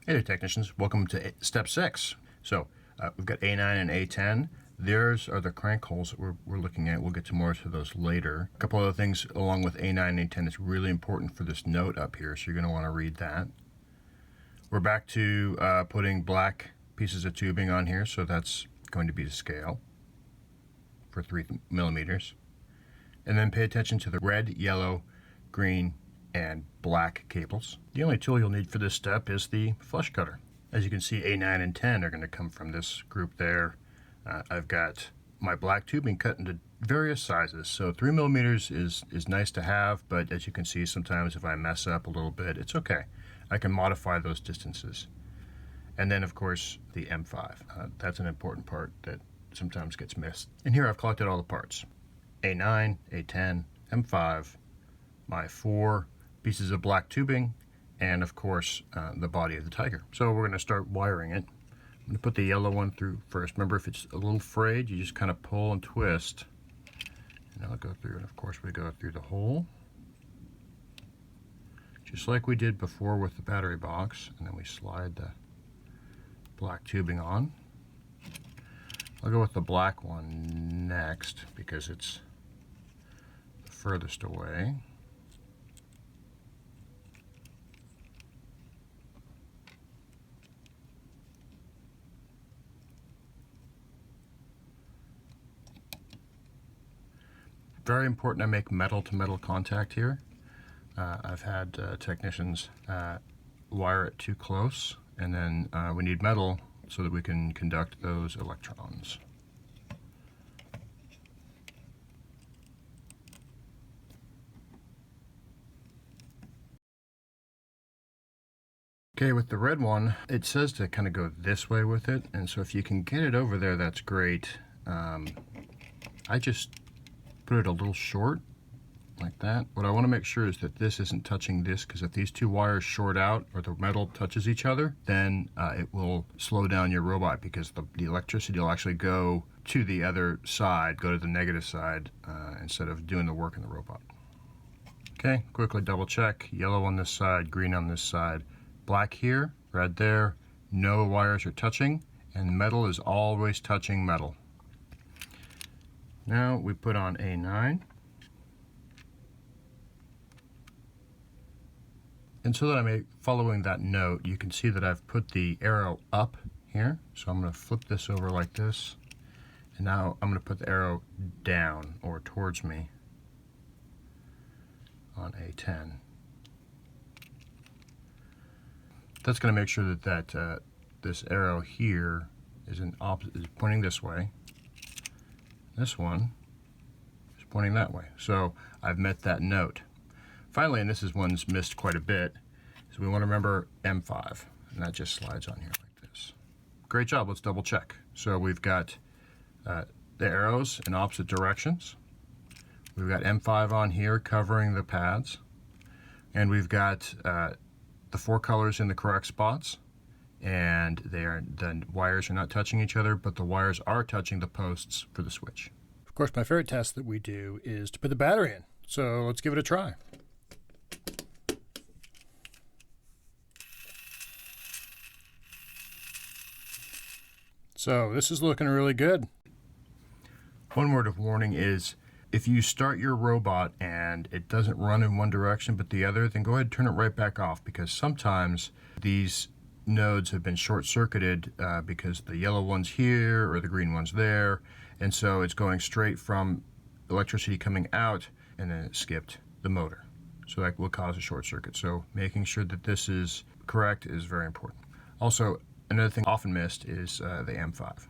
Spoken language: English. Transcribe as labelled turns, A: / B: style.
A: Hey there, technicians. Welcome to step 6. So we've got A9 and A10. Theirs are the crank holes that we're looking at. We'll get to more to those later. A couple other things along with A9 and A10 that's really important for this note up here, so you're going to want to read that. We're back to putting black pieces of tubing on here, so that's going to be to scale for 3 millimeters. And then pay attention to the red, yellow, green, and black cables. The only tool you'll need for this step is the flush cutter. As you can see, A9 and 10 are going to come from this group there. I've got my black tubing cut into various sizes, so 3 millimeters is nice to have, but as you can see, sometimes if I mess up a little bit, it's okay. I can modify those distances. And then of course the M5. That's an important part that sometimes gets missed. And here I've collected all the parts. A9, A10, M5, my 4 pieces of black tubing, and of course the body of the Tiger. So we're going to start wiring it. I'm going to put the yellow one through first. Remember, if it's a little frayed, you just kind of pull and twist, and I'll go through. And of course we go through the hole, just like we did before with the battery box, and then we slide the black tubing on. I'll go with the black one next because it's the furthest away. Very important I make metal to metal contact here. I've had technicians wire it too close, and then we need metal so that we can conduct those electrons. Okay, with the red one, it says to kind of go this way with it, and so if you can get it over there, that's great. I just put it a little short, like that. What I want to make sure is that this isn't touching this, because if these two wires short out or the metal touches each other, then it will slow down your robot, because the electricity will actually go to the other side, go to the negative side, instead of doing the work in the robot. Okay, quickly double check. Yellow on this side, green on this side, black here, red there. No wires are touching, and metal is always touching metal. Now we put on A9. And so that I'm following that note, you can see that I've put the arrow up here. So I'm going to flip this over like this. And now I'm going to put the arrow down or towards me on A10. That's going to make sure that this arrow here is pointing this way. This one is pointing that way. So I've met that note. Finally, and this is one's missed quite a bit, is we want to remember M5, and that just slides on here like this. Great job, let's double check. So we've got the arrows in opposite directions. We've got M5 on here covering the pads, and we've got the 4 colors in the correct spots, and the wires are not touching each other, but the wires are touching the posts for the switch. Of course, my favorite test that we do is to put the battery in. So let's give it a try. So this is looking really good. One word of warning is, if you start your robot and it doesn't run in one direction but the other, then go ahead and turn it right back off, because sometimes these nodes have been short-circuited because the yellow one's here or the green one's there, and so it's going straight from electricity coming out, and then it skipped the motor. So that will cause a short circuit. So making sure that this is correct is very important. Also, another thing often missed is the M5.